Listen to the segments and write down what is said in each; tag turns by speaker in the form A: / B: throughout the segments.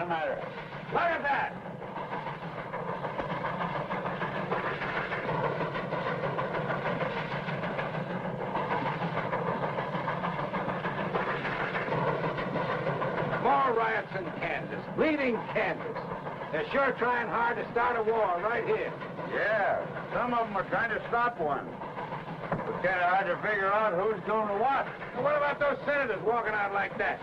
A: the matter?
B: Look at that! More riots in Kansas, bleeding Kansas. They're sure trying hard to start a war right here.
A: Yeah, some of them are trying to stop one. It's kind of hard to figure out who's doing what.
B: Now, what about those senators walking out like that?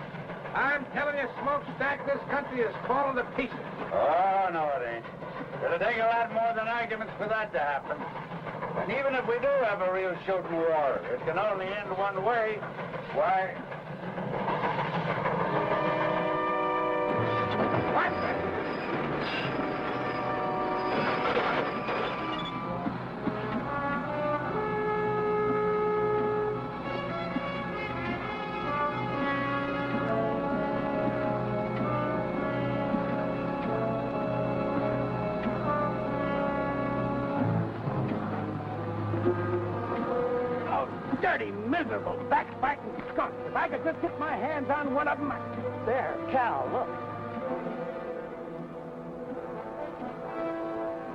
B: I'm telling you, Smokestack, this country is falling to pieces.
A: Oh, no, it ain't. It'll take a lot more than arguments for that to happen. And even if we do have a real shooting war, it can only end one way. Why?
B: What? Dirty, miserable, backbiting skunks. If I could just get my hands on one of them. There, Cal, look.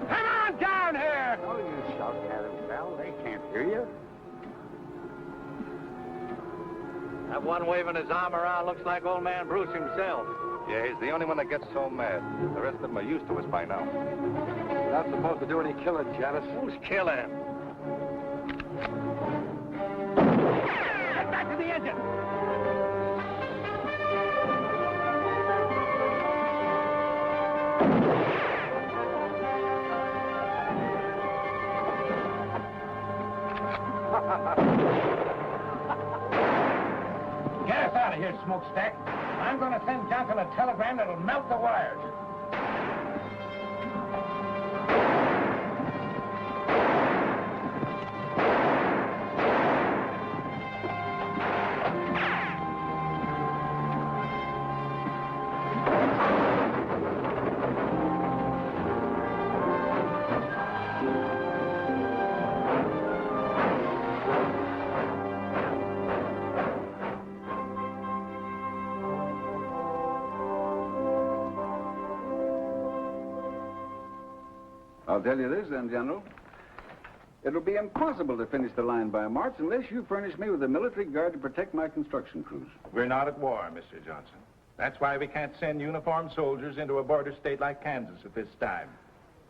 B: Come on down here!
A: Oh, you shouting at them, pal. They can't hear you.
C: That one waving his arm around looks like old man Bruce himself.
D: Yeah, he's the only one that gets so mad. The rest of them are used to us by now.
E: You're not supposed to do any killing, Janice.
C: Who's killing?
B: Get back to the engine! Get us out of here, Smokestack. I'm going to send Johnson a telegram that'll melt the wires.
E: I'll tell you this then, General. It'll be impossible to finish the line by March unless you furnish me with a military guard to protect my construction crews.
B: We're not at war, Mr. Johnson. That's why we can't send uniformed soldiers into a border state like Kansas at this time.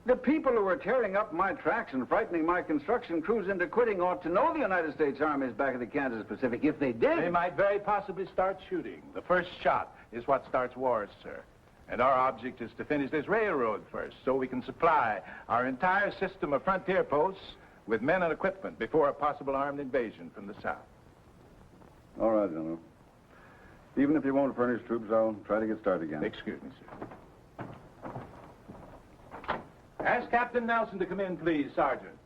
E: The people who are tearing up my tracks and frightening my construction crews into quitting ought to know the United States Army is back in the Kansas Pacific. If they did...
B: They might very possibly start shooting. The first shot is what starts wars, sir. And our object is to finish this railroad first so we can supply our entire system of frontier posts with men and equipment before a possible armed invasion from the south.
E: All right, General. Even if you won't furnish troops, I'll try to get started again.
B: Excuse me, sir. Ask Captain Nelson to come in, please, Sergeant.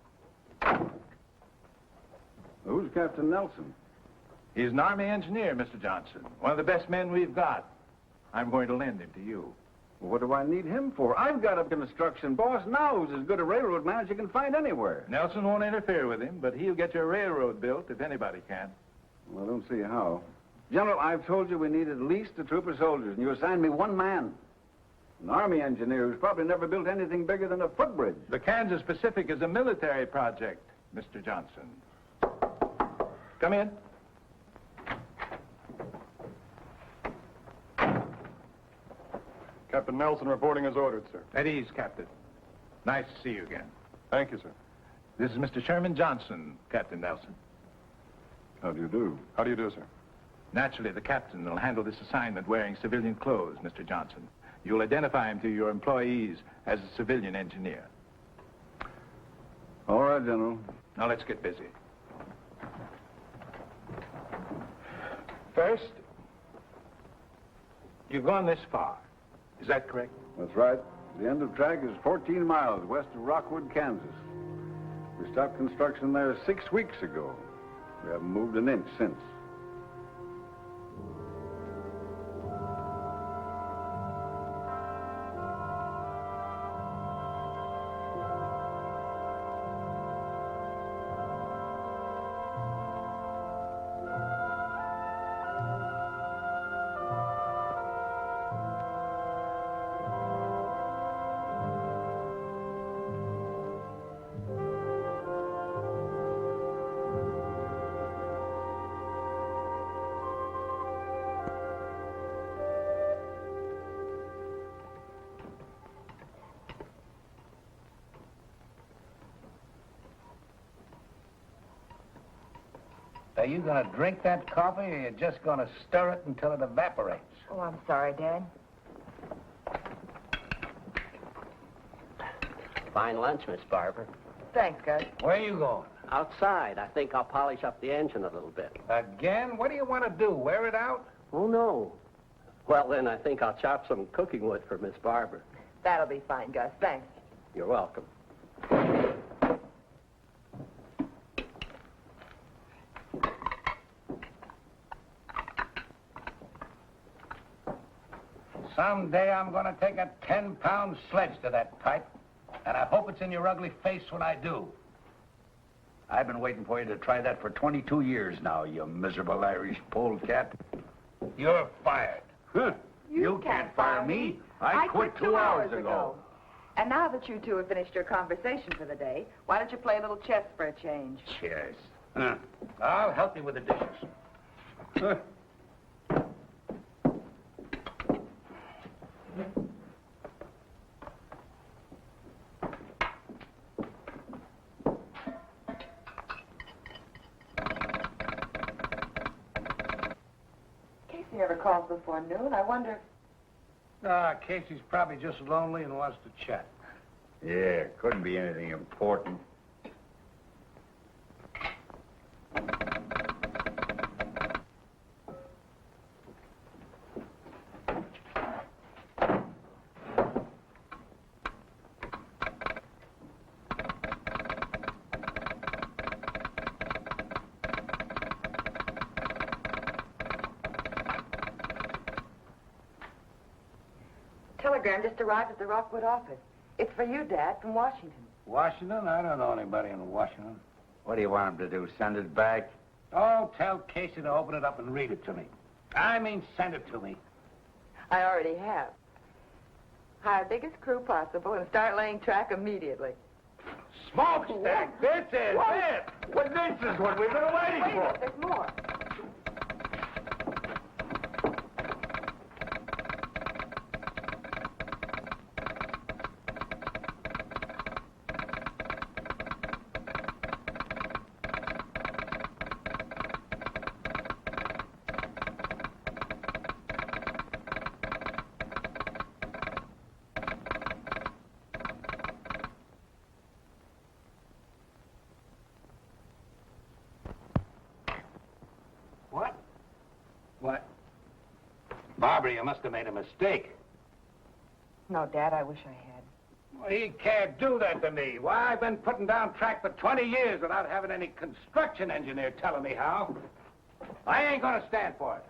E: Who's Captain Nelson?
B: He's an Army engineer, Mr. Johnson. One of the best men we've got. I'm going to lend him to you.
E: Well, what do I need him for? I've got a construction boss now who's as good a railroad man as you can find anywhere.
B: Nelson won't interfere with him, but he'll get your railroad built if anybody can.
E: Well, I don't see how. General, I've told you we need at least a troop of soldiers, and you assigned me one man. An Army engineer who's probably never built anything bigger than a footbridge.
B: The Kansas Pacific is a military project, Mr. Johnson. Come in.
D: Captain Nelson reporting as ordered, sir.
B: At ease, Captain. Nice to see you again.
D: Thank you, sir.
B: This is Mr. Sherman Johnson, Captain Nelson.
E: How do you do?
D: How do you do, sir?
B: Naturally, the captain will handle this assignment wearing civilian clothes, Mr. Johnson. You'll identify him to your employees as a civilian engineer.
E: All right, General.
B: Now, let's get busy. First, you've gone this far. Is that correct?
E: That's right. The end of track is 14 miles west of Rockwood, Kansas. We stopped construction there 6 weeks ago. We haven't moved an inch since.
C: Are you going to drink that coffee, or you're just going to stir it until it evaporates?
F: Oh, I'm sorry, Dad.
G: Fine lunch, Miss Barber.
F: Thanks, Gus.
C: Where are you going?
G: Outside. I think I'll polish up the engine a little bit.
C: Again? What do you want to do, wear it out?
G: Oh, no. Well, then I think I'll chop some cooking wood for Miss Barber.
F: That'll be fine, Gus. Thanks.
G: You're welcome.
C: Someday I'm going to take a 10-pound sledge to that pipe, and I hope it's in your ugly face when I do.
A: I've been waiting for you to try that for 22 years now, you miserable Irish polecat.
C: You're fired.
A: Huh. You can't fire me. I quit 2 hours ago.
F: And now that you two have finished your conversation for the day, why don't you play a little chess for a change?
A: Cheers.
C: I'll help you with the dishes.
A: Huh.
F: Casey never calls before noon. I wonder...
C: Casey's probably just lonely and wants to chat.
A: Yeah, couldn't be anything important.
F: Telegram just arrived at the Rockwood office. It's for you, Dad, from Washington.
C: Washington? I don't know anybody in Washington.
A: What do you want him to do, send it back?
C: Oh, tell Casey to open it up and read it to me. I mean, send it to me.
F: I already have. Hire biggest crew possible and start laying track immediately.
C: Smokestack, this is it.
A: Well, this is what we've been waiting
F: Wait a
A: for.
F: minute, there's more.
C: What? Barbara, you must have made a mistake.
F: No, Dad, I wish I had.
C: Well, he can't do that to me. Why, I've been putting down track for 20 years without having any construction engineer telling me how. I ain't gonna stand for it.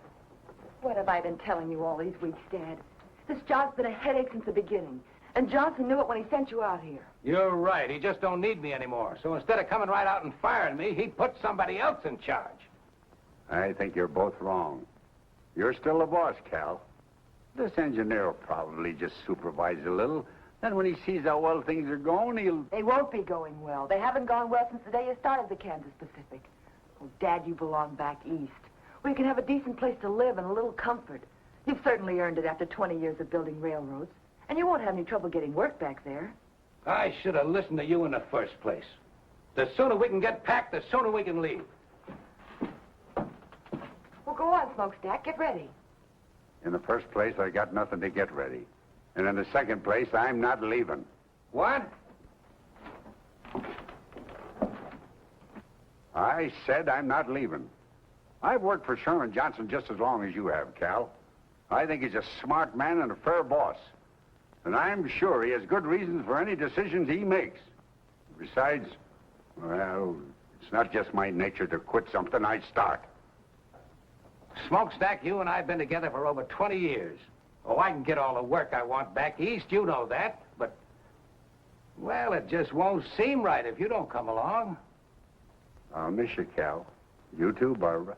F: What have I been telling you all these weeks, Dad? This job's been a headache since the beginning. And Johnson knew it when he sent you out here.
C: You're right. He just don't need me anymore. So instead of coming right out and firing me, he'd put somebody else in charge.
E: I think you're both wrong. You're still the boss, Cal. This engineer will probably just supervise a little. Then when he sees how well things are going, he'll...
F: They won't be going well. They haven't gone well since the day you started the Kansas Pacific. Oh, Dad, you belong back east, where you can have a decent place to live and a little comfort. You've certainly earned it after 20 years of building railroads. And you won't have any trouble getting work back there.
C: I should have listened to you in the first place. The sooner we can get packed, the sooner we can leave.
F: Well, go on, Smokestack. Get ready.
E: In the first place, I got nothing to get ready. And in the second place, I'm not leaving.
C: What?
E: I said I'm not leaving. I've worked for Sherman Johnson just as long as you have, Cal. I think he's a smart man and a fair boss. And I'm sure he has good reasons for any decisions he makes. Besides, well, it's not just my nature to quit something I start.
C: Smokestack, you and I have been together for over 20 years. Oh, I can get all the work I want back east, you know that. But, well, it just won't seem right if you don't come along.
E: I'll miss you, Cal. You too, Barbara.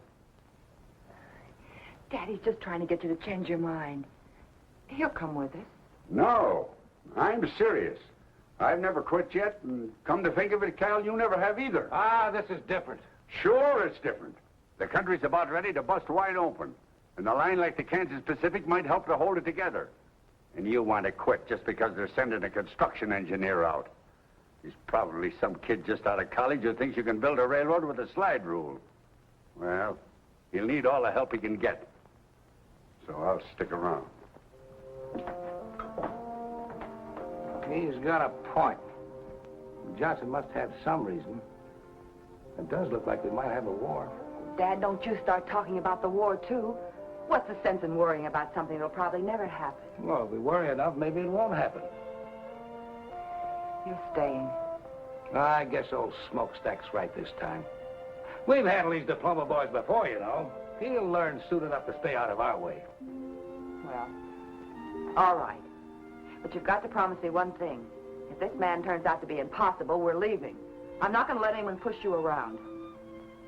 F: Daddy's just trying to get you to change your mind. He'll come with us.
E: No, I'm serious. I've never quit yet, and come to think of it, Cal, you never have either.
C: Ah, this is different.
E: Sure, it's different. The country's about ready to bust wide open, and a line like the Kansas Pacific might help to hold it together. And you want to quit just because they're sending a construction engineer out. He's probably some kid just out of college who thinks you can build a railroad with a slide rule. Well, he'll need all the help he can get. So I'll stick around.
C: He's got a point. Johnson must have some reason. It does look like we might have a war.
F: Dad, don't you start talking about the war, too. What's the sense in worrying about something that'll probably never happen?
C: Well, if we worry enough, maybe it won't happen.
F: You're staying.
C: I guess old Smokestack's right this time. We've handled these diploma boys before, you know. He'll learn soon enough to stay out of our way.
F: Well, all right. But you've got to promise me one thing. If this man turns out to be impossible, we're leaving. I'm not going to let anyone push you around.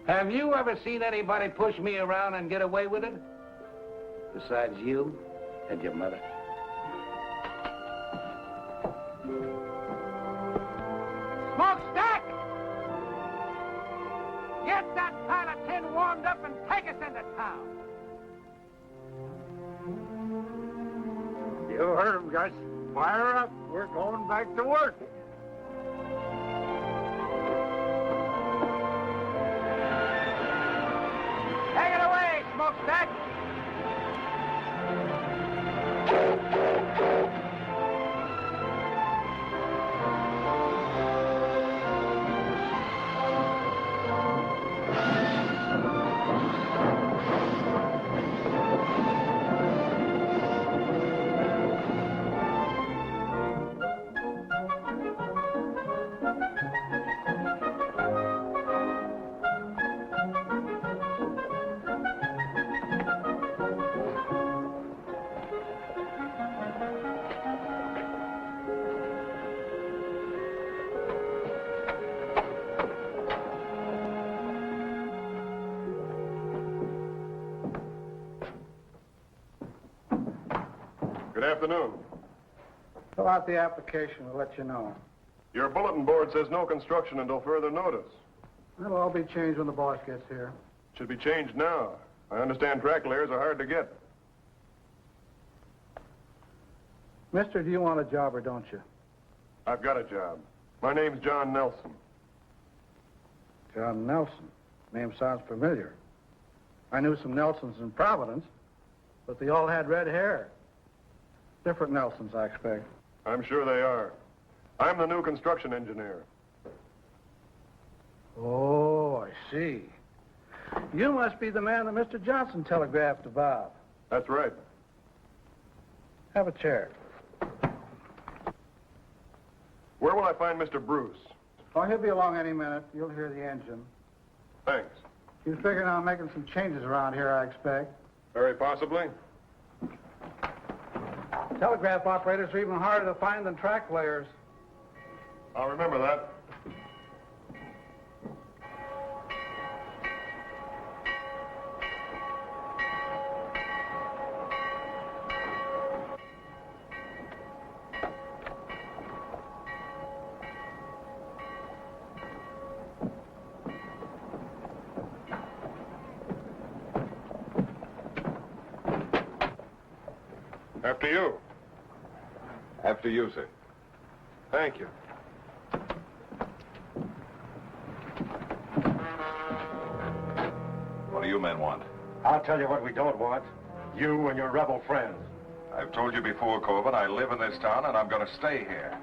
C: Have you ever seen anybody push me around and get away with it? Besides you and your mother. Smokestack! Get that pile of tin warmed up and take us into town.
E: You heard him, Gus. Fire up. We're going back to work.
C: Take it away, Smokestack!
H: Good afternoon.
I: Fill out the application. We'll let you know.
H: Your bulletin board says no construction until further notice.
I: It'll all be changed when the boss gets here.
H: Should be changed now. I understand track layers are hard to get.
I: Mister, do you want a job or don't you?
H: I've got a job. My name's John Nelson.
I: John Nelson. Name sounds familiar. I knew some Nelsons in Providence, but they all had red hair. Different Nelsons, I expect.
H: I'm sure they are. I'm the new construction engineer.
I: Oh, I see. You must be the man that Mr. Johnson telegraphed to Bob.
H: That's right.
I: Have a chair.
H: Where will I find Mr. Bruce?
I: Oh, he'll be along any minute. You'll hear the engine.
H: Thanks.
I: He's figuring on making some changes around here, I expect.
H: Very possibly.
I: Telegraph operators are even harder to find than track layers.
H: I'll remember that. After you.
D: After you, sir.
H: Thank you.
D: What do you men want?
E: I'll tell you what we don't want. You and your rebel friends.
D: I've told you before, Corbin, I live in this town and I'm going to stay here.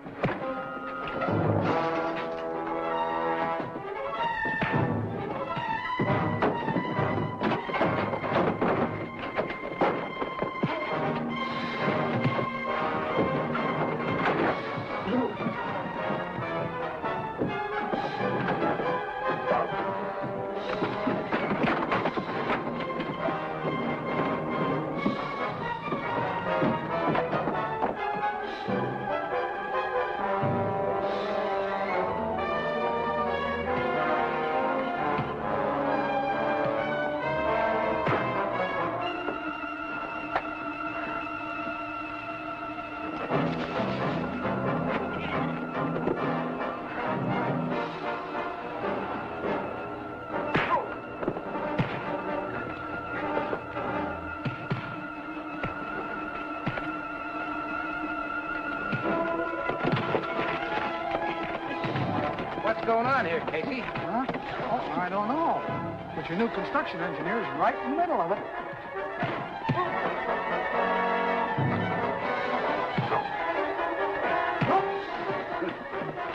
C: What's going on here, Casey?
I: Huh? Oh, I don't know. But your new construction engineer is right in the middle of it.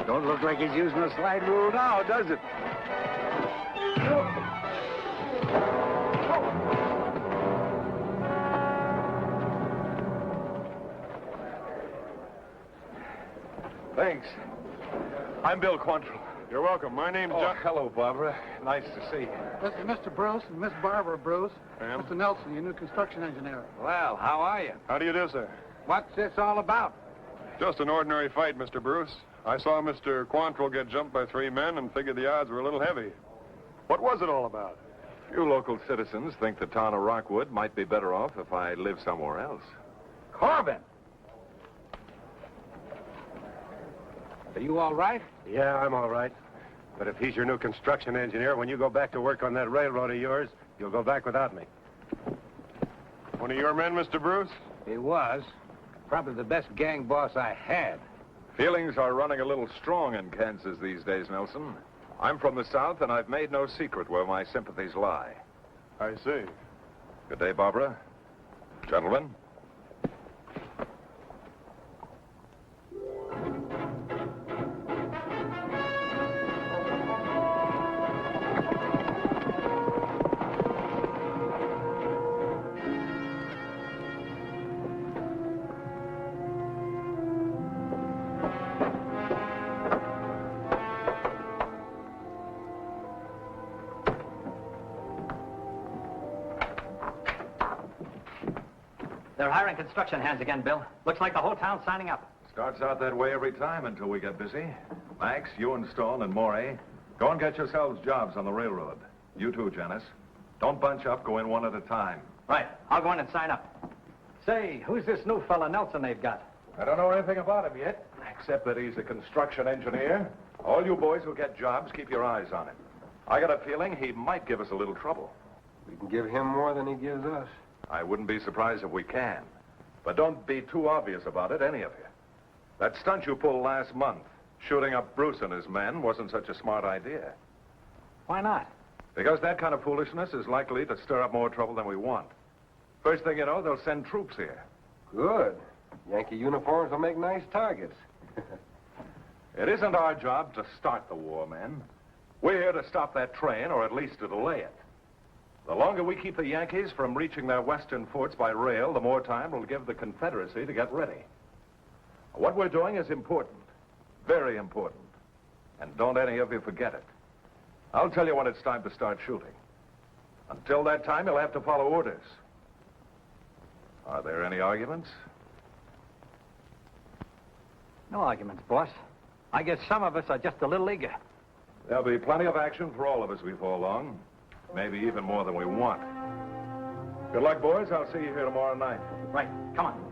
E: Don't look like he's using a slide rule now, does it?
B: Thanks. I'm Bill Quantrill.
H: You're welcome. My name's John.
B: Hello, Barbara. Nice to see you.
I: This is Mr. Bruce and Miss Barbara Bruce.
H: Ma'am?
I: Mr. Nelson, your new construction engineer.
C: Well, how are you?
H: How do you do, sir?
C: What's this all about?
H: Just an ordinary fight, Mr. Bruce. I saw Mr. Quantrill get jumped by 3 men and figured the odds were a little heavy. What was it all about?
B: You local citizens think the town of Rockwood might be better off if I live somewhere else.
C: Corbin! Are you all right?
D: Yeah, I'm all right. But if he's your new construction engineer, when you go back to work on that railroad of yours, you'll go back without me.
H: One of your men, Mr. Bruce?
C: He was. Probably the best gang boss I had.
B: Feelings are running a little strong in Kansas these days, Nelson. I'm from the South, and I've made no secret where my sympathies lie.
H: I see.
B: Good day, Barbara. Gentlemen.
G: They're hiring construction hands again, Bill. Looks like the whole town's signing up.
B: Starts out that way every time until we get busy. Max, you and Stone and Morey, go and get yourselves jobs on the railroad. You too, Janice. Don't bunch up. Go in one at a time.
G: Right. I'll go in and sign up. Say, who's this new fella Nelson they've got?
B: I don't know anything about him yet, except that he's a construction engineer. All you boys who get jobs, keep your eyes on him. I got a feeling he might give us a little trouble.
D: We can give him more than he gives us.
B: I wouldn't be surprised if we can. But don't be too obvious about it, any of you. That stunt you pulled last month, shooting up Bruce and his men, wasn't such a smart idea.
G: Why not?
B: Because that kind of foolishness is likely to stir up more trouble than we want. First thing you know, they'll send troops here.
D: Good. Yankee uniforms will make nice targets.
B: It isn't our job to start the war, men. We're here to stop that train, or at least to delay it. The longer we keep the Yankees from reaching their western forts by rail, the more time we'll give the Confederacy to get ready. What we're doing is important. Very important. And don't any of you forget it. I'll tell you when it's time to start shooting. Until that time, you'll have to follow orders. Are there any arguments?
G: No arguments, boss. I guess some of us are just a little eager.
B: There'll be plenty of action for all of us before long. Maybe even more than we want. Good luck, boys. I'll see you here tomorrow night.
G: Right. Come on.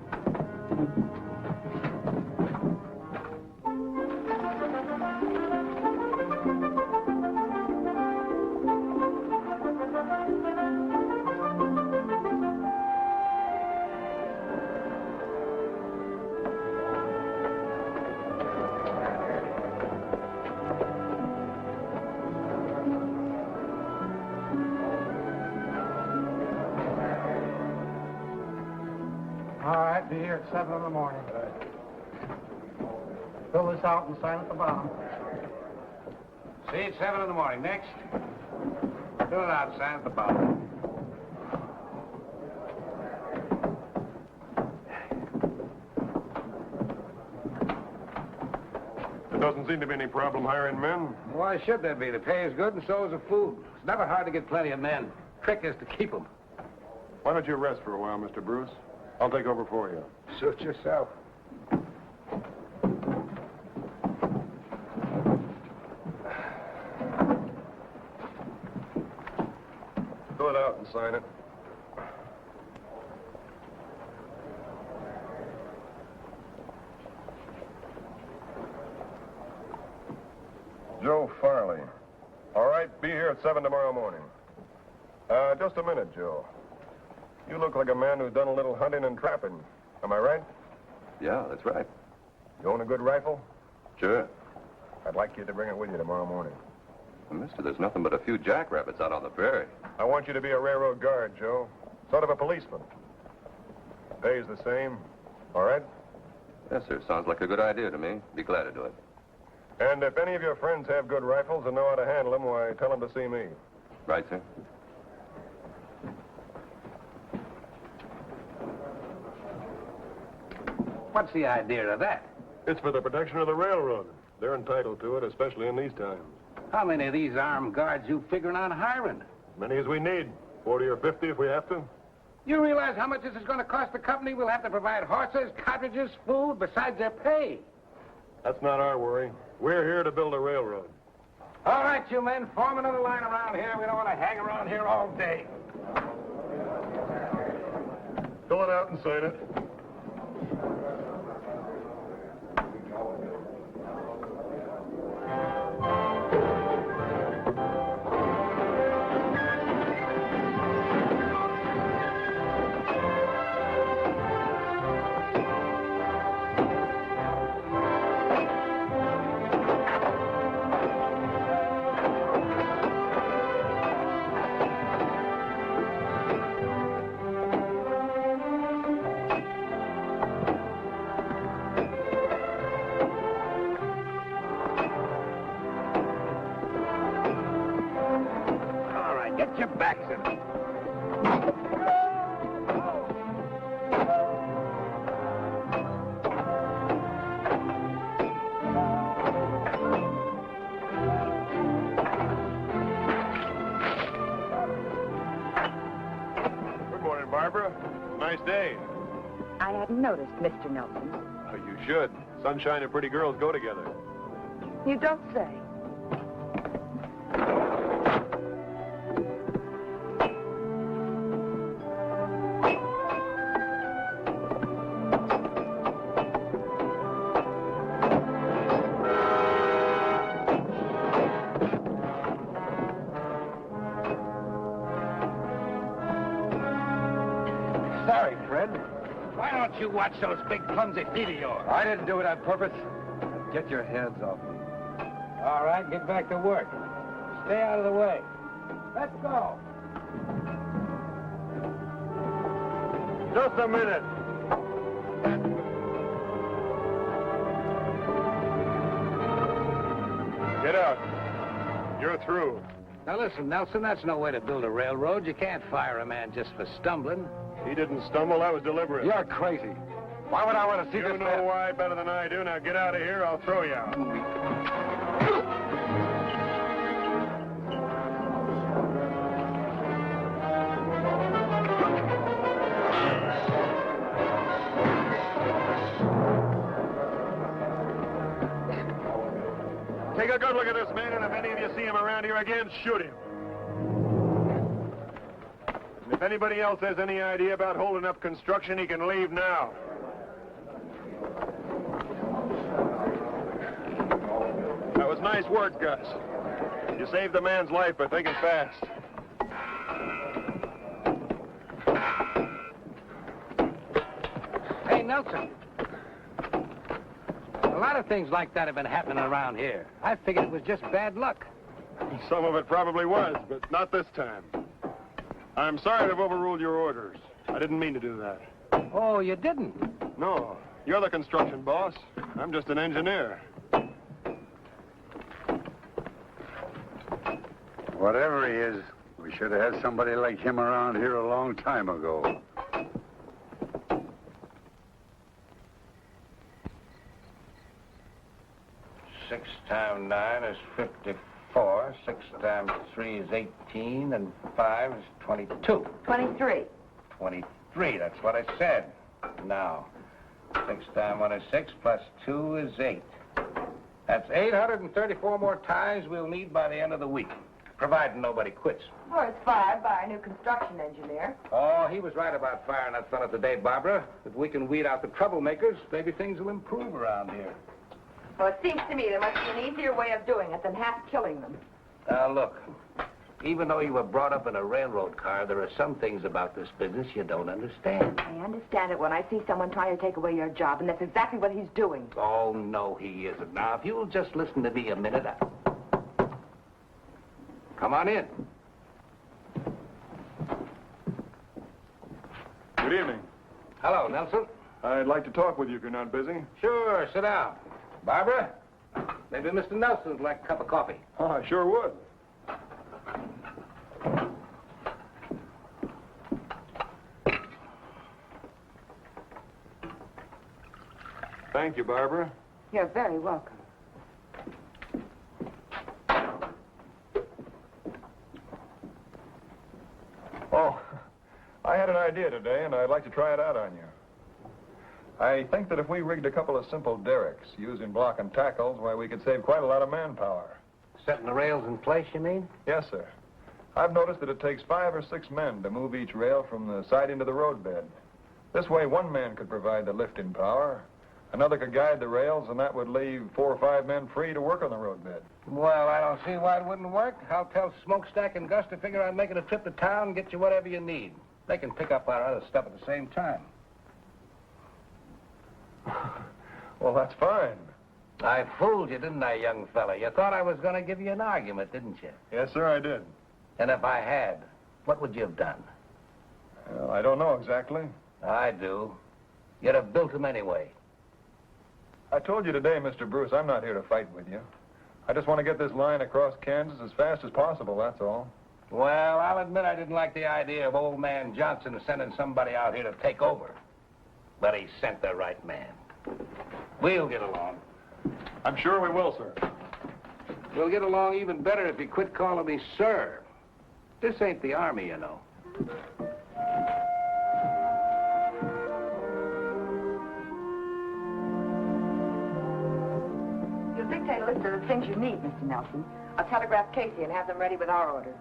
I: All right, be here at 7 in the morning. Fill this out and sign at the bottom.
C: See you at 7 in the morning. Next. Fill it out, sign at the bottom.
H: There doesn't seem to be any problem hiring men.
C: Why should there be? The pay is good and so is the food. It's never hard to get plenty of men. Trick is to keep them.
H: Why don't you rest for a while, Mr. Bruce? I'll take over for you.
C: Suit yourself.
H: Fill it out and sign it. Joe Farley. All right, be here at 7 tomorrow morning. Just a minute, Joe. You look like a man who's done a little hunting and trapping. Am I right?
D: Yeah, that's right.
H: You own a good rifle?
D: Sure.
H: I'd like you to bring it with you tomorrow morning.
J: Well, mister, there's nothing but a few jackrabbits out on the prairie.
H: I want you to be a railroad guard, Joe. Sort of a policeman. Pays the same. All right?
J: Yes, sir. Sounds like a good idea to me. Be glad to do it.
H: And if any of your friends have good rifles and know how to handle them, why, tell them to see me.
J: Right, sir?
C: What's the idea of that?
H: It's for the protection of the railroad. They're entitled to it, especially in these times.
C: How many of these armed guards you figuring on hiring?
H: Many as we need. 40 or 50 if we have to.
C: You realize how much this is going to cost the company? We'll have to provide horses, cartridges, food, besides their pay.
H: That's not our worry. We're here to build a railroad.
C: All right, you men, form another line around here. We don't want to hang around here all day.
H: Fill it out and sign it.
C: Get your backs in it.
H: Good morning, Barbara. Nice day.
F: I hadn't noticed, Mr. Nelson.
H: Oh, you should. Sunshine and pretty girls go together.
F: You don't say.
C: Sorry, Fred. Why don't you watch those big clumsy feet of yours?
I: I didn't do it on purpose. Get your hands off me.
C: All right, get back to work. Stay out of the way. Let's go.
H: Just a minute. Get out. You're through.
C: Now listen, Nelson, that's no way to build a railroad. You can't fire a man just for stumbling.
H: He didn't stumble. That was deliberate.
I: You're crazy. Why would I want to see
H: You
I: this
H: know
I: man?
H: why better than I do. Now get out of here. I'll throw you out. Take a good look at this man, and if any of you see him around here again, shoot him. And if anybody else has any idea about holding up construction, he can leave now. That was nice work, Gus. You saved the man's life by thinking fast.
C: Hey, Nelson. A lot of things like that have been happening around here. I figured it was just bad luck.
H: Some of it probably was, but not this time. I'm sorry to have overruled your orders. I didn't mean to do that.
C: Oh, you didn't?
H: No, you're the construction boss. I'm just an engineer.
E: Whatever he is, we should have had somebody like him around here a long time ago.
C: 6 times 9 is 54. 6 times 3 is 18, and 5 is 22.
F: 23.
C: 23, that's what I said. Now, 6 times 1 is 6, plus 2 is 8. That's 834 more times we'll need by the end of the week, providing nobody quits.
F: Or it's fired by our new construction engineer.
C: Oh, he was right about firing that fella today, Barbara. If we can weed out the troublemakers, maybe things will improve around here.
F: Well, it seems to me there must be an easier way of doing it than half killing them.
C: Now, look, even though you were brought up in a railroad car, there are some things about this business you don't understand.
F: I understand it when I see someone trying to take away your job, and that's exactly what he's doing.
C: Oh, no, he isn't. Now, if you'll just listen to me a minute, Come on in.
H: Good evening.
C: Hello, Nelson.
H: I'd like to talk with you if you're not busy.
C: Sure, sit down. Barbara, maybe Mr. Nelson'd like a cup of coffee.
H: Oh, I sure would. Thank you, Barbara.
F: You're very welcome.
H: Oh, I had an idea today, and I'd like to try it out on you. I think that if we rigged a couple of simple derricks using block and tackles, why, we could save quite a lot of manpower.
C: Setting the rails in place, you mean?
H: Yes, sir. I've noticed that it takes 5 or 6 men to move each rail from the siding to the roadbed. This way, one man could provide the lifting power, another could guide the rails, and that would leave 4 or 5 men free to work on the roadbed.
C: Well, I don't see why it wouldn't work. I'll tell Smokestack and Gus to figure out making a trip to town and get you whatever you need. They can pick up our other stuff at the same time.
H: Well, that's fine.
C: I fooled you, didn't I, young fella? You thought I was going to give you an argument, didn't you?
H: Yes, sir, I did.
C: And if I had, what would you have done?
H: Well, I don't know exactly.
C: I do. You'd have built them anyway.
H: I told you today, Mr. Bruce, I'm not here to fight with you. I just want to get this line across Kansas as fast as possible, that's all.
C: Well, I'll admit I didn't like the idea of old man Johnson sending somebody out here to take over. But he sent the right man. We'll get along.
H: I'm sure we will, sir.
C: We'll get along even better if you quit calling me sir. This ain't the Army, you know.
F: You'll dictate a list of the things you need, Mr. Nelson. I'll telegraph Casey and have them ready with our orders.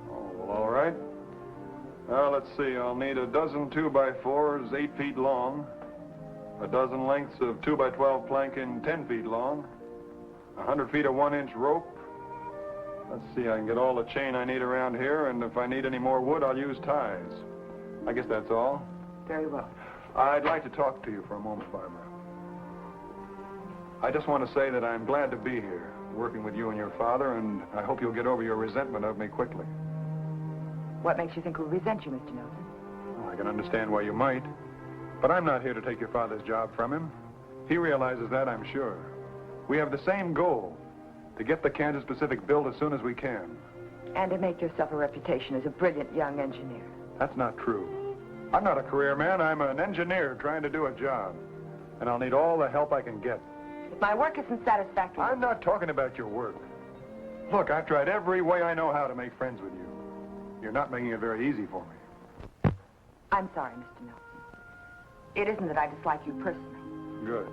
H: Oh, well, all right. Let's see. I'll need a dozen 2x4s 8 feet long, a dozen lengths of 2x12 planking 10 feet long, 100 feet of 1-inch rope. Let's see, I can get all the chain I need around here, and if I need any more wood, I'll use ties. I guess that's all.
F: Very well.
H: I'd like to talk to you for a moment, Barbara. I just want to say that I'm glad to be here, working with you and your father, and I hope you'll get over your resentment of me quickly.
F: What makes you think we'll resent you, Mr. Nelson?
H: Well, I can understand why you might, but I'm not here to take your father's job from him. He realizes that, I'm sure. We have the same goal, to get the Kansas Pacific built as soon as we can.
F: And to make yourself a reputation as a brilliant young engineer.
H: That's not true. I'm not a career man. I'm an engineer trying to do a job. And I'll need all the help I can get.
F: If my work isn't satisfactory...
H: I'm not talking about your work. Look, I've tried every way I know how to make friends with you. You're not making it very easy for me.
F: I'm sorry, Mr. Nelson. It isn't that I dislike you personally.
H: Good.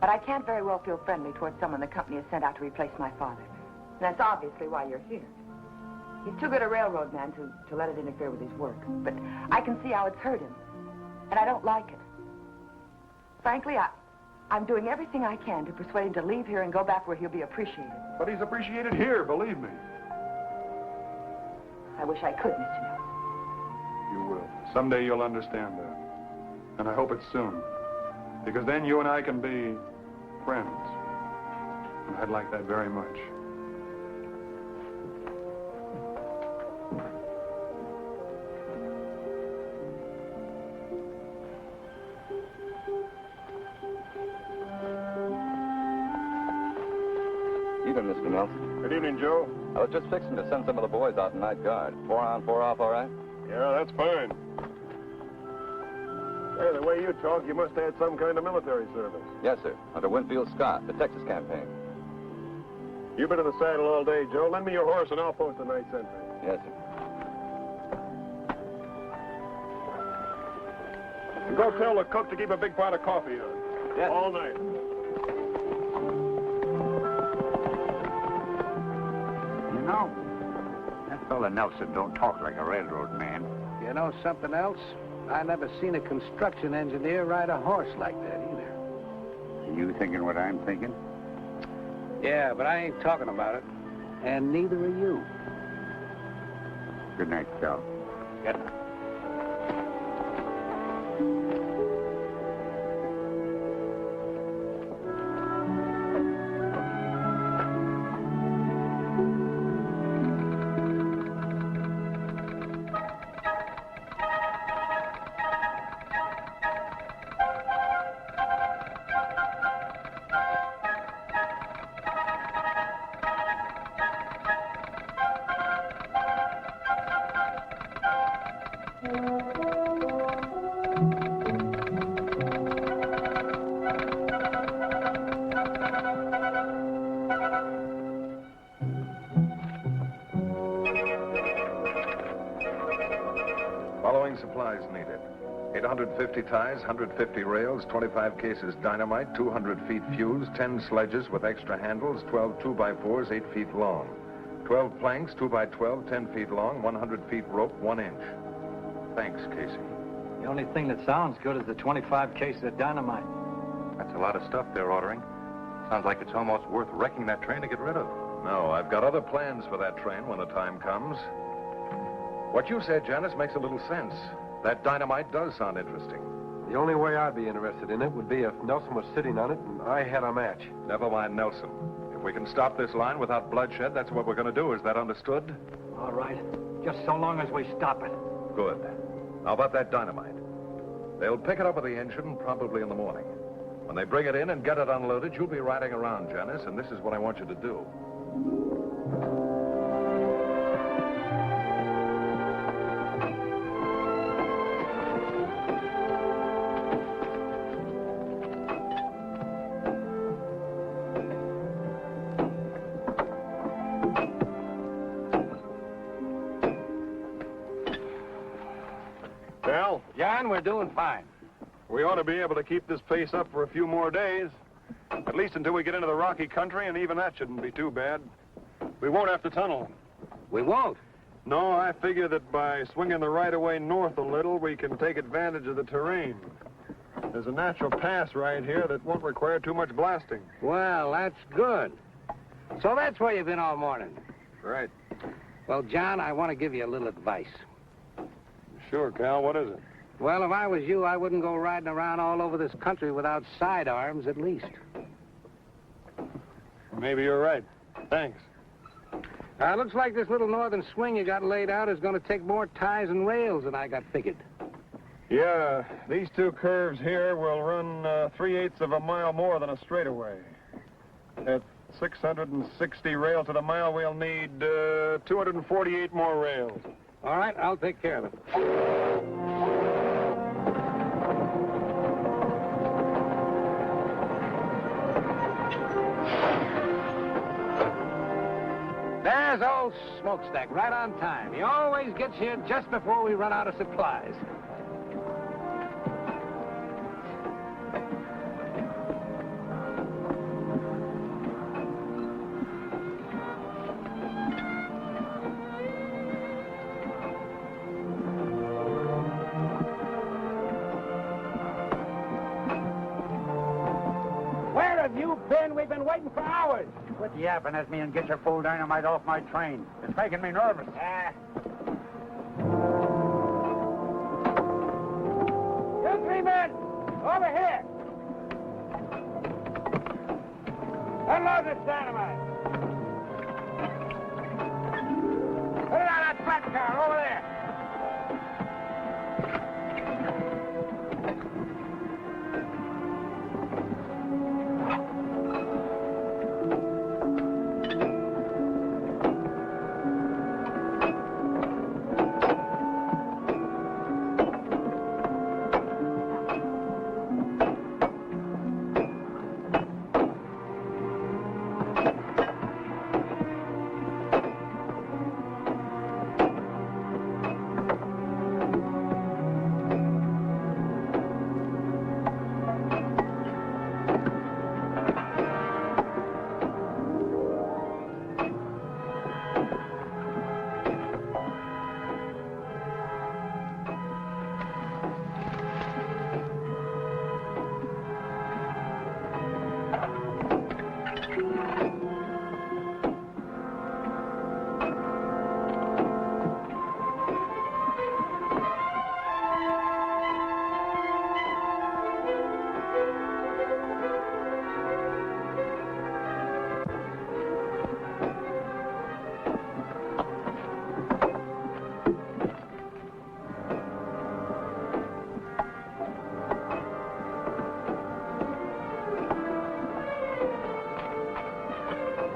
F: But I can't very well feel friendly towards someone the company has sent out to replace my father. And that's obviously why you're here. He's too good a railroad man to let it interfere with his work. But I can see how it's hurt him. And I don't like it. Frankly, I'm doing everything I can to persuade him to leave here and go back where he'll be appreciated.
H: But he's appreciated here, believe me.
F: I wish I could, Mr. Nelson.
H: You will. Someday you'll understand that. And I hope it's soon. Because then you and I can be friends. And I'd like that very much.
J: Evening, Mr. Nelson.
H: Good evening, Joe.
J: I was just fixing to send some of the boys out in night guard. 4 on, 4 off, all right?
H: Yeah, that's fine. Hey, the way you talk, you must have had some kind of military service.
J: Yes, sir. Under Winfield Scott, the Texas campaign.
H: You've been in the saddle all day, Joe. Lend me your horse and I'll post the night sentry.
J: Yes, sir.
H: And go tell the cook to keep a big pot of coffee on.
J: Yes.
H: All night.
E: You know, that fella Nelson don't talk like a railroad man.
C: You know something else? I never seen a construction engineer ride a horse like that either.
E: Are you thinking what I'm thinking?
C: Yeah, but I ain't talking about it. And neither are you.
E: Good night, Cal.
C: Good night.
H: Following supplies needed. 850 ties, 150 rails, 25 cases dynamite, 200 feet fuse, 10 sledges with extra handles, 12 2x4s 8 feet long, 12 planks 2x12, 10 feet long, 100 feet rope, 1 inch. Thanks, Casey.
I: The only thing that sounds good is the 25 cases of dynamite.
B: That's a lot of stuff they're ordering. Sounds like it's almost worth wrecking that train to get rid of.
H: No, I've got other plans for that train when the time comes. What you said, Janice, makes a little sense. That dynamite does sound interesting.
D: The only way I'd be interested in it would be if Nelson was sitting on it and I had a match.
H: Never mind Nelson. If we can stop this line without bloodshed, that's what we're going to do. Is that understood?
I: All right. Just so long as we stop it.
H: Good. How about that dynamite? They'll pick it up with the engine probably in the morning. When they bring it in and get it unloaded, you'll be riding around, Janice, and this is what I want you to do. Well,
C: John, we're doing fine.
H: we ought to be able to keep this pace up for a few more days. At least until we get into the rocky country, and even that shouldn't be too bad. We won't have to tunnel.
C: We won't.
H: No, I figure that by swinging the right-of-way north a little, we can take advantage of the terrain. There's a natural pass right here that won't require too much blasting.
C: Well, that's good. So that's where you've been all morning.
H: Right.
C: Well, John, I want to give you a little advice.
H: Sure, Cal, what is it?
C: Well, if I was you, I wouldn't go riding around all over this country without sidearms, at least.
H: Maybe you're right. Thanks.
C: Looks like this little northern swing you got laid out is going to take more ties and rails than I got figured.
H: Yeah, these two curves here will run 3/8 of a mile more than a straightaway. At 660 rails to the mile, we'll need 248 more rails.
C: All right, I'll take care of it. There's old Smokestack, right on time. He always gets here just before we run out of supplies. Where have you been? We've been waiting for hours.
A: Quit yapping at me and get your full dynamite off my train. It's making me nervous.
C: You three men, over here. Unload this dynamite. Put it on that flat car over there.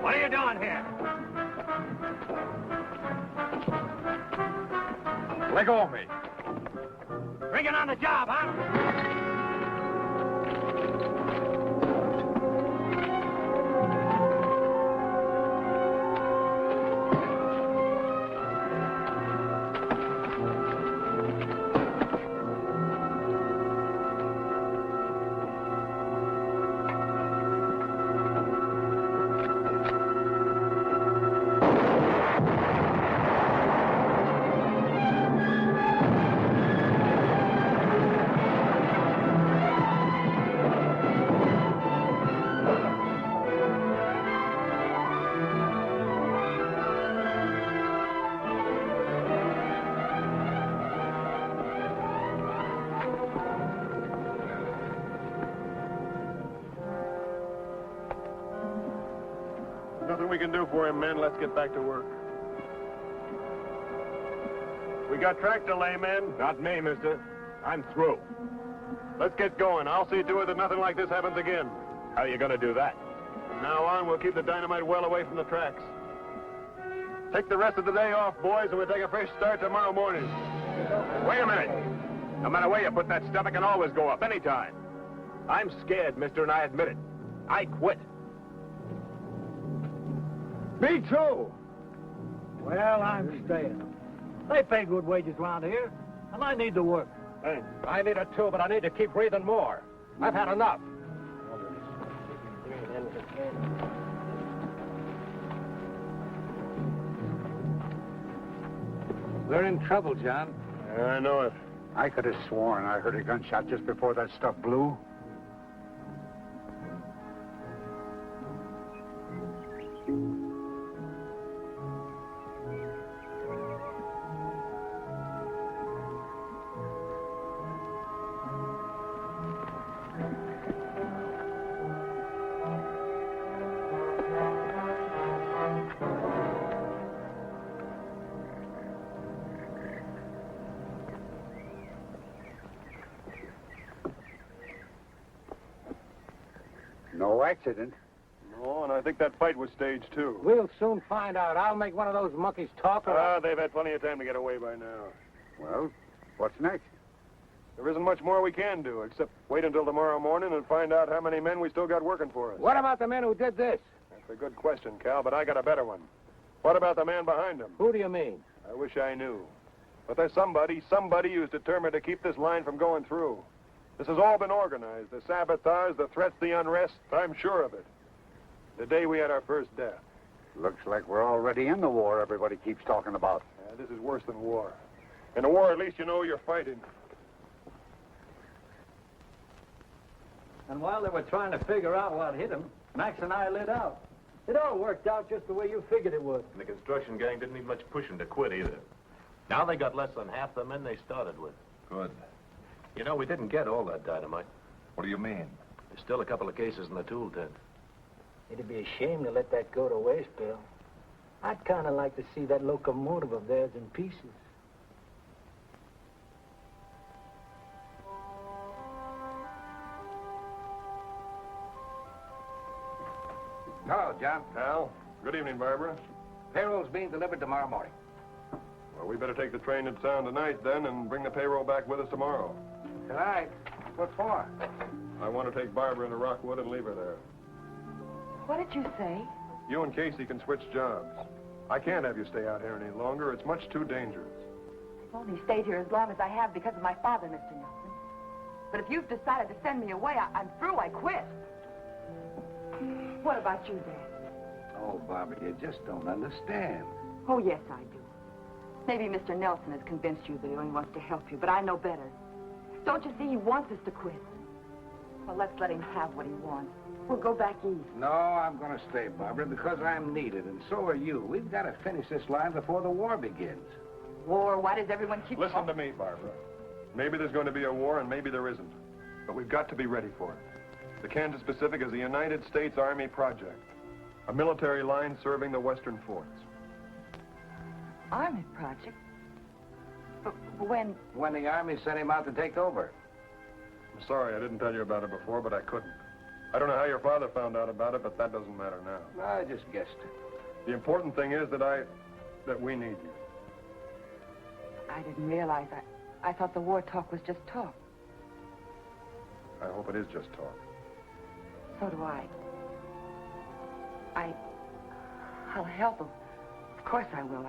C: What are you doing here?
H: Let go of me.
C: Bring it on the job, huh?
H: Nothing we can do for him, men. Let's get back to work. We got track delay, men.
D: Not me, mister. I'm through.
H: Let's get going. I'll see to it that nothing like this happens again.
D: How are you gonna do that?
H: From now on, we'll keep the dynamite well away from the tracks. Take the rest of the day off, boys, and we'll take a fresh start tomorrow morning.
D: Wait a minute. No matter where you put that stuff, it can always go up anytime. I'm scared, mister, and I admit it. I quit.
I: Me too. Well, I'm staying. They pay good wages around here, and I need to work.
D: Thanks. I need it too, but I need to keep breathing more. I've had enough.
C: We're in trouble, John.
H: I know it.
E: I could have sworn I heard a gunshot just before that stuff blew. No accident.
H: No, and I think that fight was staged, too.
C: We'll soon find out. I'll make one of those monkeys talk or...
H: They've had plenty of time to get away by now.
E: Well, what's next?
H: There isn't much more we can do, except wait until tomorrow morning and find out how many men we still got working for us.
C: What about the men who did this?
H: That's a good question, Cal, but I got a better one. What about the man behind him?
C: Who do you mean?
H: I wish I knew. But there's somebody who's determined to keep this line from going through. This has all been organized. The sabotage, the threats, the unrest. I'm sure of it. The day we had our first death.
E: Looks like we're already in the war everybody keeps talking about.
H: This is worse than war. In a war, at least you know you're fighting.
I: And while they were trying to figure out what hit them, Max and I lit out. It all worked out just the way you figured it would.
K: And the construction gang didn't need much pushing to quit either. Now they got less than half the men they started with.
J: Good.
K: You know, we didn't get all that dynamite.
J: What do you mean?
K: There's still a couple of cases in the tool tent.
I: It'd be a shame to let that go to waste, Bill. I'd kind of like to see that locomotive of theirs in pieces.
C: Hello, John.
H: Al, good evening, Barbara.
C: Payroll's being delivered tomorrow morning.
H: Well, we better take the train to town tonight, then, and bring the payroll back with us tomorrow.
C: Tonight? What for?
H: I want to take Barbara into Rockwood and leave her there.
F: What did you say?
H: You and Casey can switch jobs. I can't have you stay out here any longer. It's much too dangerous.
F: I've only stayed here as long as I have because of my father, Mr. Nelson. But if you've decided to send me away, I'm through. I quit. What about you, Dad?
C: Oh, Barbara, you just don't understand.
F: Oh, yes, I do. Maybe Mr. Nelson has convinced you that he only wants to help you, but I know better. Don't you see he wants us to quit? Well, let's let him have what he wants. We'll go back east.
C: No, I'm going to stay, Barbara, because I'm needed, and so are you. We've got to finish this line before the war begins.
F: War? Why does everyone keep...
H: Listen to me, Barbara. Maybe there's going to be a war, and maybe there isn't. But we've got to be ready for it. The Kansas Pacific is a United States Army project. A military line serving the western forts.
F: Army project? But when...
C: When the Army sent him out to take over.
H: I'm sorry I didn't tell you about it before, but I couldn't. I don't know how your father found out about it, but that doesn't matter now.
C: I just guessed.
H: The important thing is that we need you.
F: I didn't realize I thought the war talk was just talk.
H: I hope it is just talk.
F: So do I. I'll help him. Of course I will.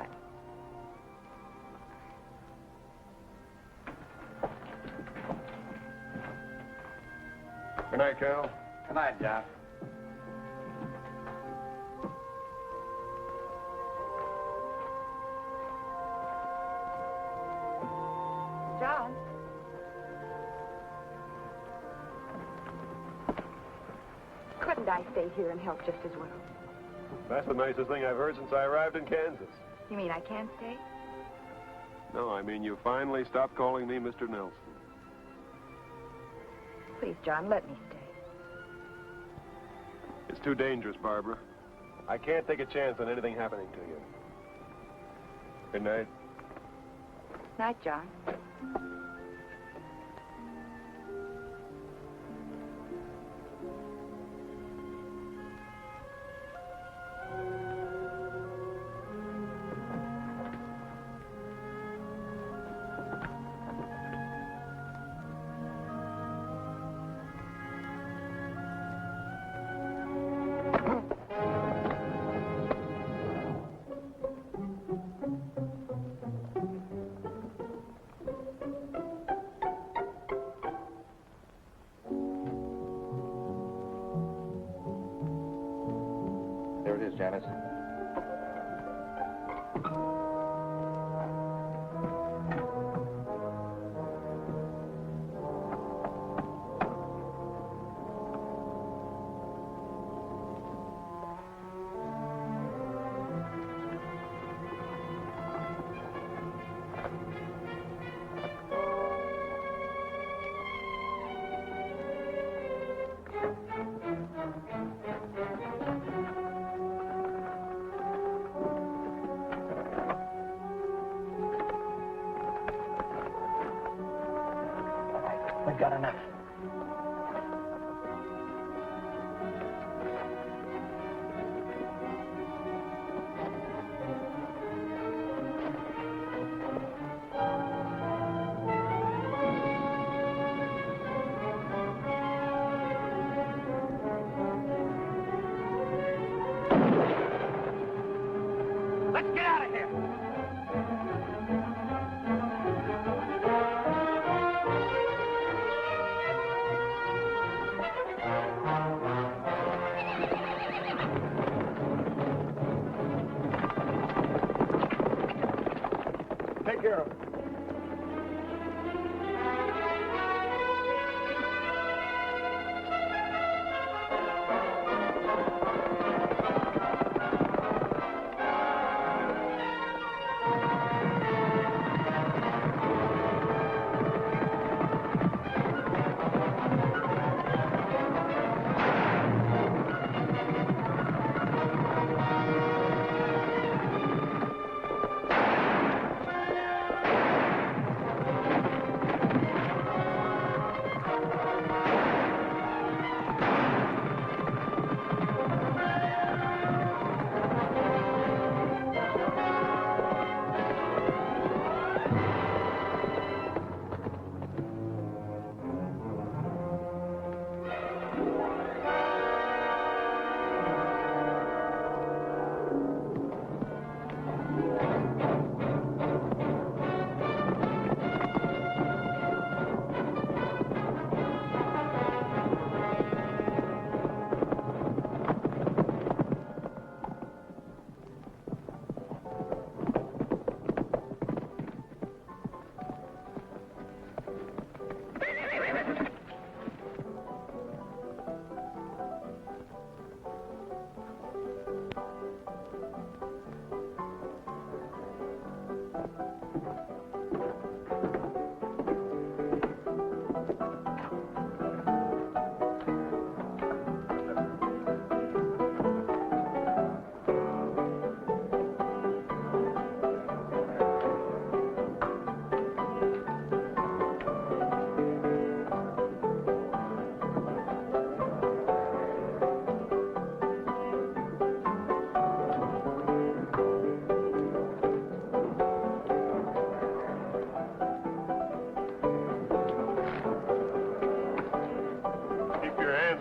H: Good night, Cal.
C: Good night, John.
F: John? Couldn't I stay here and help just as well?
H: That's the nicest thing I've heard since I arrived in Kansas.
F: You mean I can't stay?
H: No, I mean you finally stopped calling me Mr. Nelson.
F: Please, John, let me stay.
H: It's too dangerous, Barbara. I can't take a chance on anything happening to you. Good night.
F: Night, John.
C: There it is, Janice.
G: We've got enough.
C: Let's get out of here!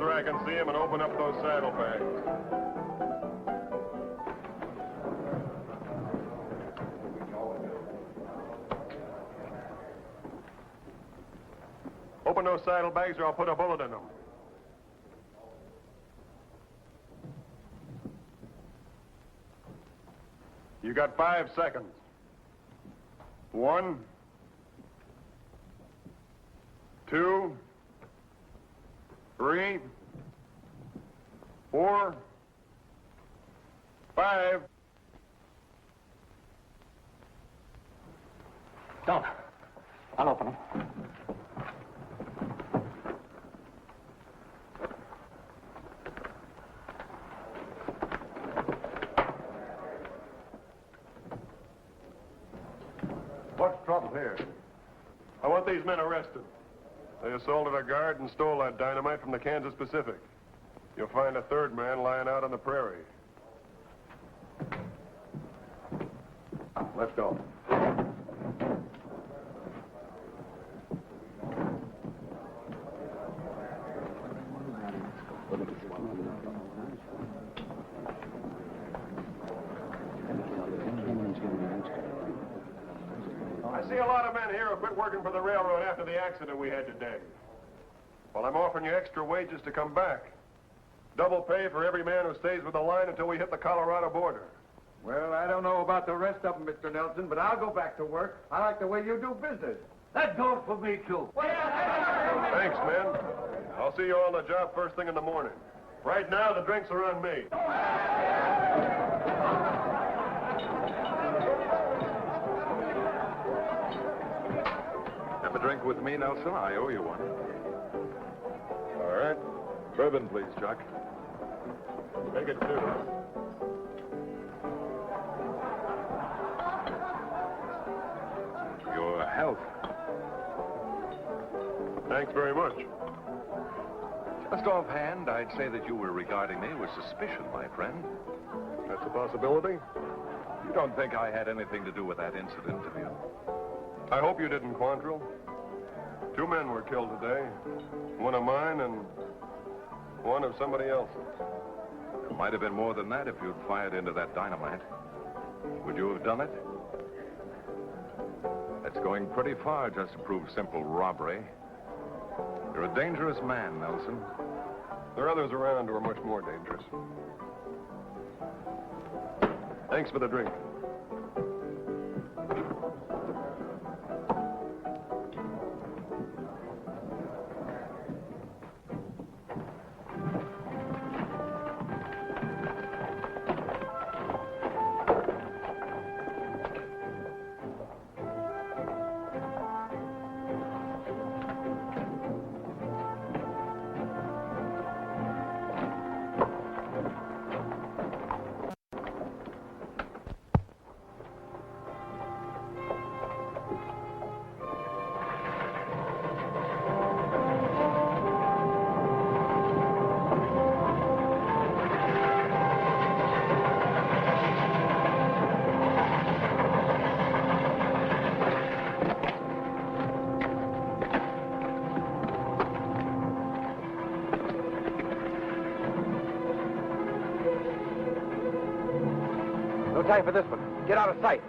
H: where I can see him and open up those saddlebags. Open those saddlebags or I'll put a bullet in them. You got 5 seconds. 1, 2, 3, 4, 5.
G: Don't. I'll open them.
H: What's trouble here? I want these men arrested. They assaulted a guard and stole that dynamite from the Kansas Pacific. You'll find a third man lying out on the prairie. Let's go. I see a lot of men here who quit working for the railroad after the accident we had today. Well, I'm offering you extra wages to come back. Double pay for every man who stays with the line until we hit the Colorado border.
B: Well, I don't know about the rest of them, Mr. Nelson, but I'll go back to work. I like the way you do business.
G: That goes for me, too.
H: Thanks, men. I'll see you all on the job first thing in the morning. Right now, the drinks are on me.
B: Have a drink with me, Nelson? I owe you one.
H: All right.
B: Bourbon, please, Chuck.
H: Make it 2.
B: Your health.
H: Thanks very much.
B: Just offhand, I'd say that you were regarding me with suspicion, my friend.
H: That's a possibility.
B: You don't think I had anything to do with that incident, do you?
H: I hope you didn't, Quantrill. 2 men were killed today. One of mine and one of somebody else's.
B: It might have been more than that if you'd fired into that dynamite. Would you have done it? That's going pretty far just to prove simple robbery. You're a dangerous man, Nelson.
H: There are others around who are much more dangerous. Thanks for the drink.
G: No time for this one. Get out of sight.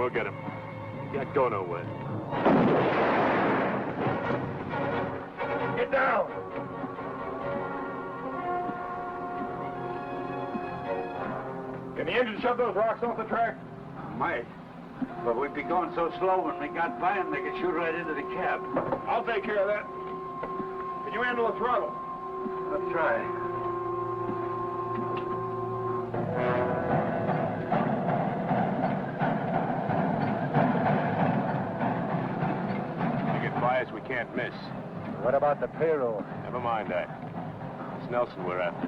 D: We'll get him. Can't go nowhere.
C: Get down!
H: Can the engine shove those rocks off the track?
E: Might. But we'd be going so slow when we got by them, they could shoot right into the cab.
H: I'll take care of that. Can you handle the throttle?
E: Let's try.
D: You get bias, we can't miss.
E: What about the payroll?
D: Never mind that. It's Nelson we're after.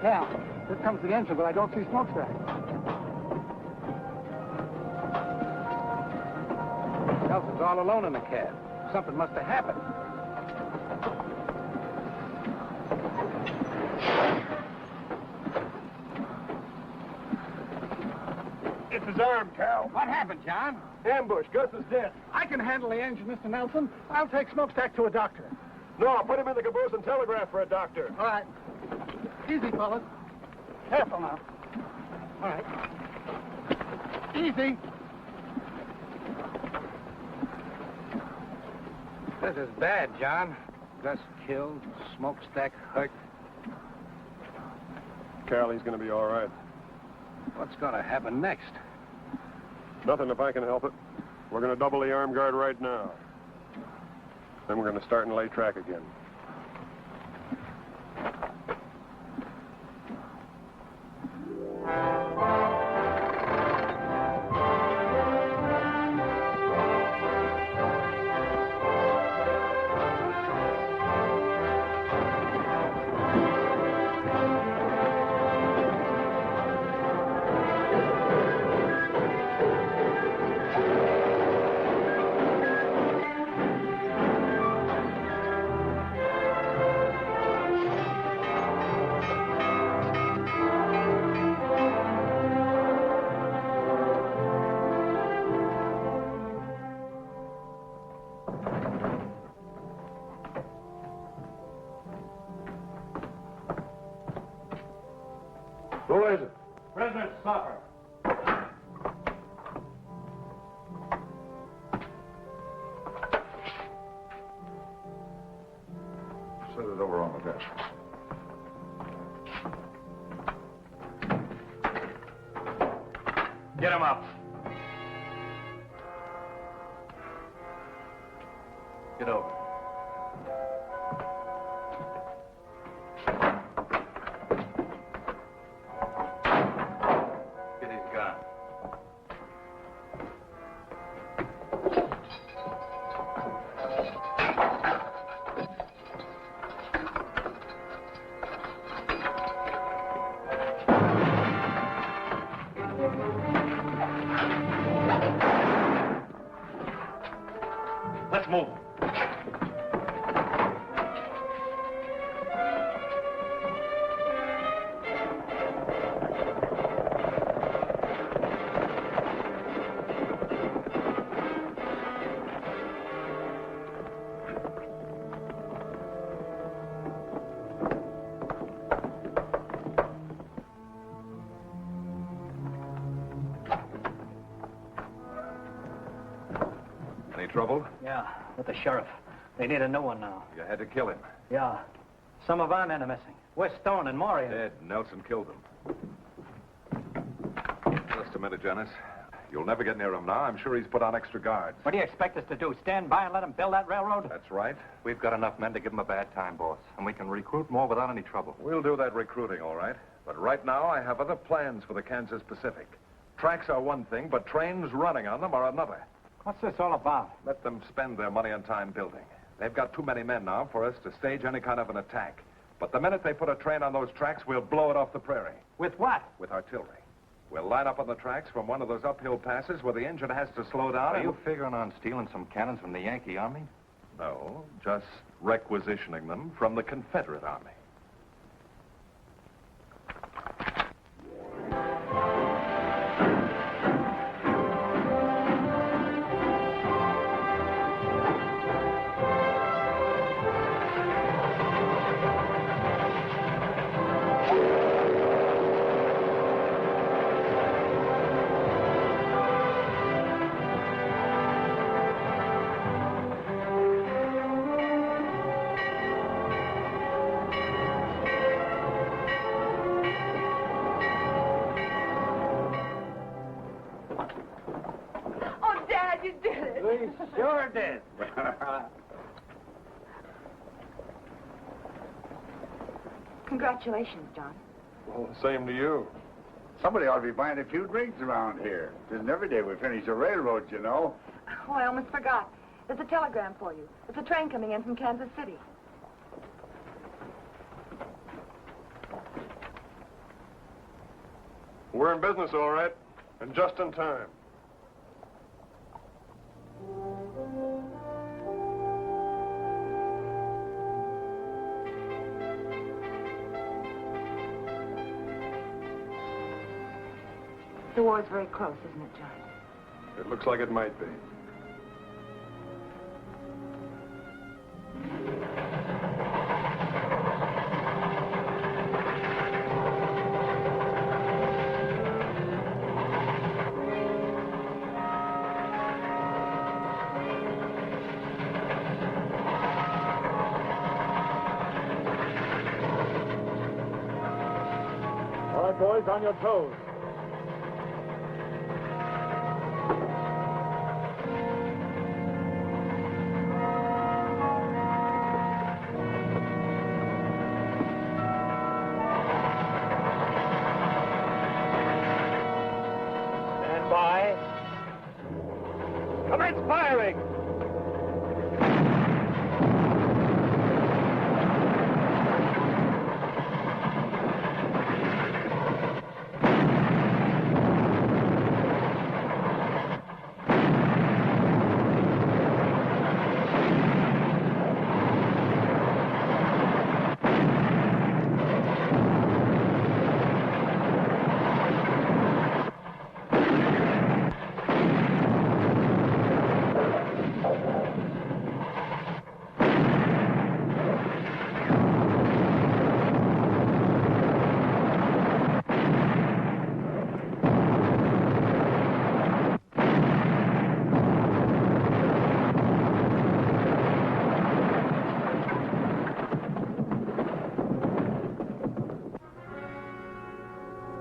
I: Yeah, here comes the engine, but I don't see smokestack. Nelson's all alone in the cab. Something must have happened.
H: It's his arm, Cal.
I: What happened, John?
H: Ambush. Gus is dead.
I: I can handle the engine, Mr. Nelson. I'll take smokestack to a doctor.
H: No, put him in the caboose and telegraph for a doctor.
I: All right. Easy, fellas. Careful now. All right. Easy.
E: This is bad, John. Gus killed, smokestack hurt.
H: Cal, he's going to be all right.
E: What's going to happen next?
H: Nothing if I can help it. We're going to double the arm guard right now. Then we're going to start and lay track again. Who is it?
A: Prisoner Stopper.
H: Set it over on the desk.
A: Get him up.
B: Get over. Get his gun.
A: Let's move.
B: Any trouble?
G: Yeah, with the sheriff. They need a new one now.
B: You had to kill him.
G: Yeah. Some of our men are missing. We're Stone and Morian.
B: Dead. Nelson killed him. Just a minute, Janice.
L: You'll never get near him now. I'm sure he's put on extra guards.
M: What do you expect us to do, stand by and let him build that railroad?
L: That's right.
J: We've got enough men to give him a bad time, boss. And we can recruit more without any trouble.
L: We'll do that recruiting, all right. But right now, I have other plans for the Kansas Pacific. Tracks are one thing, but trains running on them are another.
M: What's this all about?
L: Let them spend their money and time building. They've got too many men now for us to stage any kind of an attack. But the minute they put a train on those tracks, we'll blow it off the prairie.
M: With what?
L: With artillery. We'll line up on the tracks from one of those uphill passes where the engine has to slow down.
J: Are you figuring on stealing some cannons from the Yankee Army?
L: No, just requisitioning them from the Confederate Army.
F: Oh, Dad, you did it.
C: We sure did.
F: Congratulations, John.
H: Well, same to you.
E: Somebody ought to be buying a few drinks around here. It isn't every day we finish a railroad, you know.
F: Oh, I almost forgot. There's a telegram for you. It's a train coming in from Kansas City.
H: We're in business, all right, and just in time.
F: The war's very close, isn't it, John?
H: It looks like it might be.
K: All right, boys, on your toes. Stand by. Commence firing!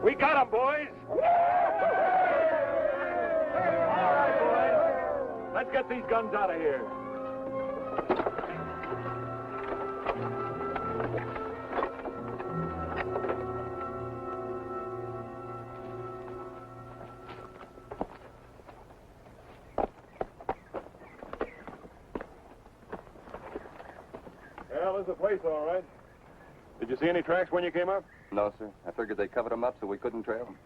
K: We got him, boys! All right, boys. Let's get these guns out of here. Well, there's the place, all right. Did you see any tracks when you came up?
J: No, sir. I figured they covered them up so we couldn't trail them.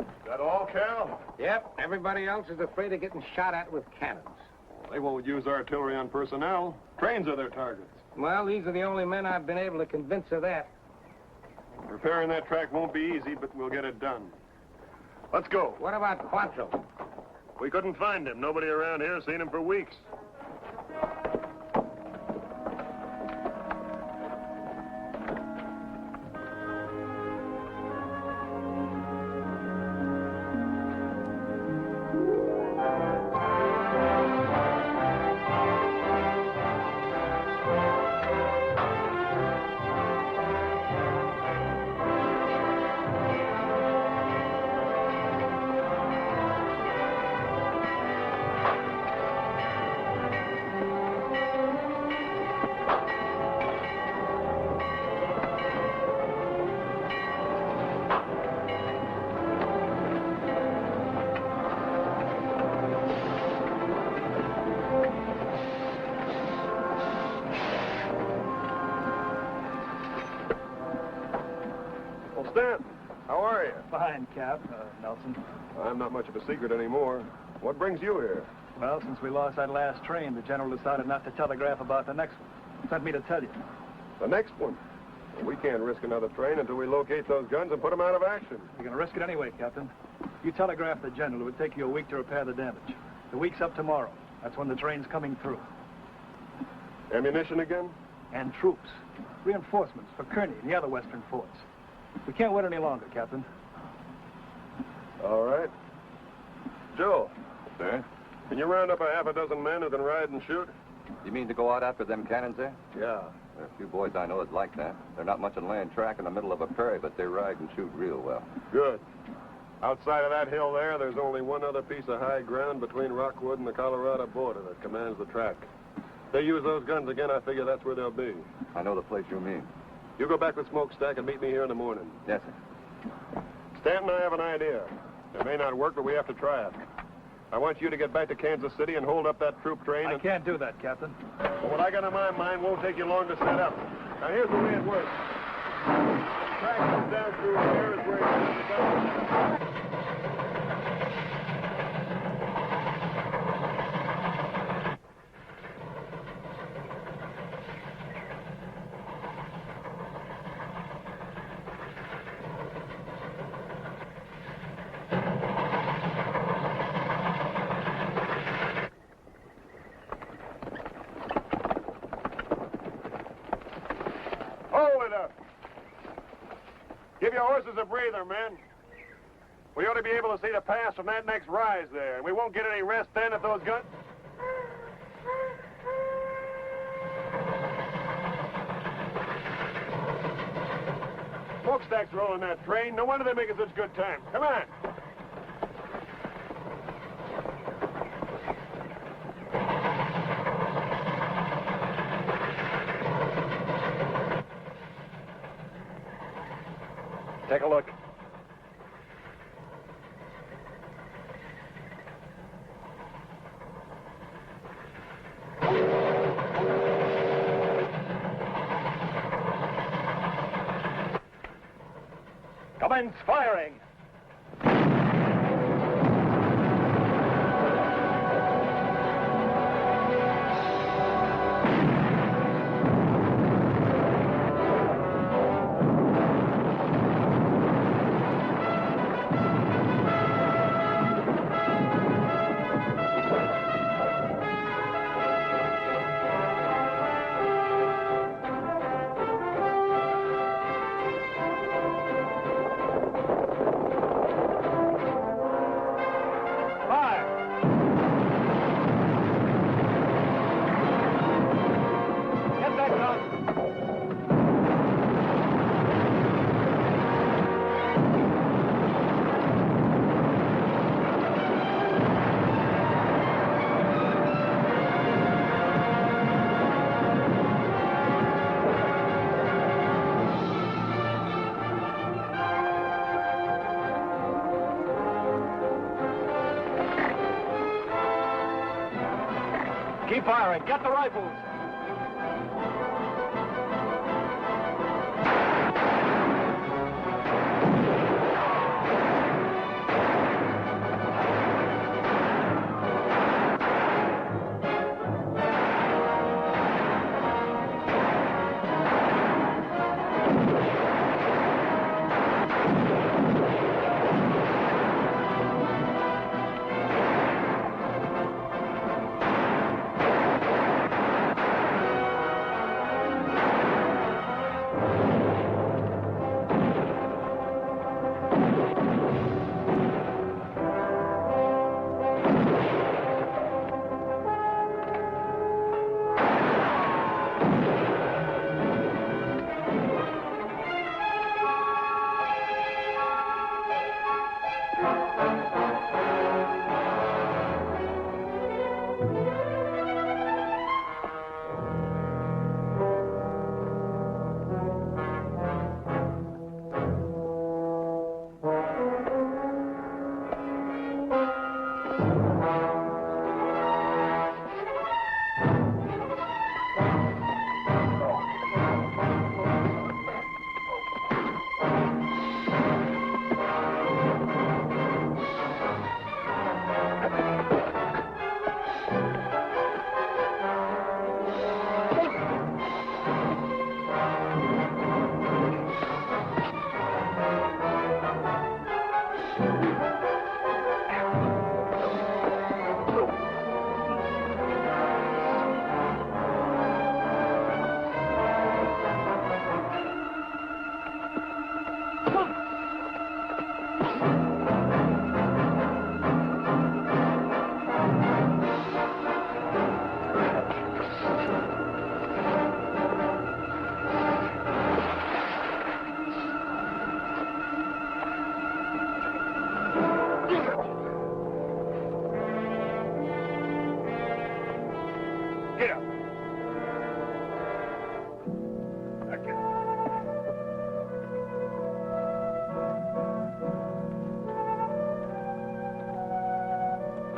H: Is that all, Cal?
C: Yep, everybody else is afraid of getting shot at with cannons.
H: They won't use artillery on personnel. Trains are their targets.
C: Well, these are the only men I've been able to convince of that.
H: Repairing that track won't be easy, but we'll get it done. Let's go.
C: What about Quantrill?
H: We couldn't find him. Nobody around here has seen him for weeks. How are you?
N: Fine, Cap. Nelson.
H: I'm not much of a secret anymore. What brings you here?
N: Well, since we lost that last train, the general decided not to telegraph about the next one. Sent me to tell you.
H: The next one? Well, we can't risk another train until we locate those guns and put them out of action.
N: You're going to risk it anyway, Captain. You telegraph the general. It would take you a week to repair the damage. The week's up tomorrow. That's when the train's coming through.
H: Ammunition again?
N: And troops. Reinforcements for Kearney and the other western forts. We can't wait any longer, Captain.
H: All right. Joe.
J: Sir?
H: Can you round up a half a dozen men who can ride and shoot?
J: You mean to go out after them cannons there?
H: Yeah.
J: There are a few boys I know that like that. They're not much on laying track in the middle of a prairie, but they ride and shoot real well.
H: Good. Outside of that hill there's only one other piece of high ground between Rockwood and the Colorado border that commands the track. If they use those guns again, I figure that's where they'll be.
J: I know the place you mean.
H: You go back with Smokestack and meet me here in the morning.
J: Yes, sir.
H: Stanton and I have an idea. It may not work, but we have to try it. I want you to get back to Kansas City and hold up that troop train.
N: I can't do that, Captain.
H: Well, what I got in my mind won't take you long to set up. Now, here's the way it works. The track comes down through here is where you Give your horses a breather, men. We ought to be able to see the pass from that next rise there, and we won't get any rest then if those guns... Smokestack's rolling that train. No wonder they're making such good time. Come on.
N: Take a look. Commence firing. Keep firing. Get the rifles.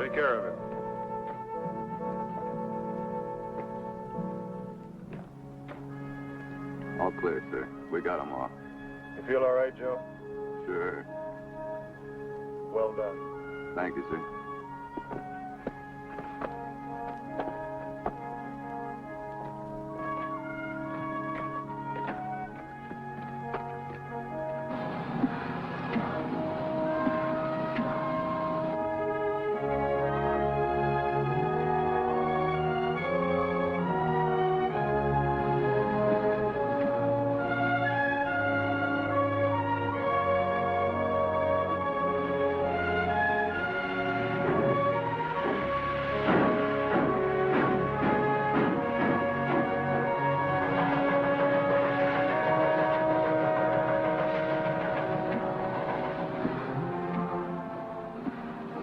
H: take care of it.
J: All clear, sir. We got them all.
H: You feel all right, Joe?
J: Sure.
H: Well done.
J: Thank you, sir.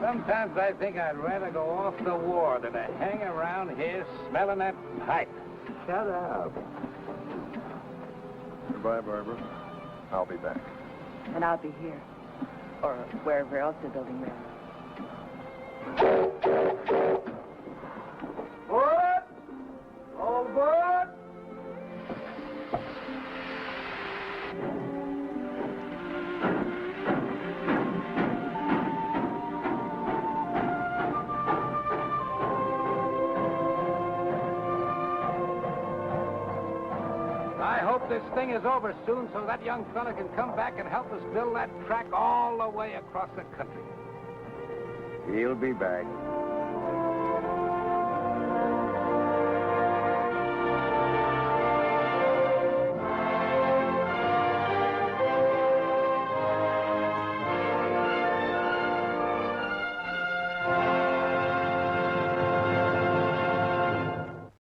C: Sometimes I think I'd rather go off the war than to hang around here smelling that pipe. Shut up.
H: Goodbye, Barbara. I'll be back.
F: And I'll be here. Or wherever else they're building railroads.
C: Board! All board! I hope this thing is over soon so that young fella can come back and help us build that track all the way across the country.
E: He'll be back.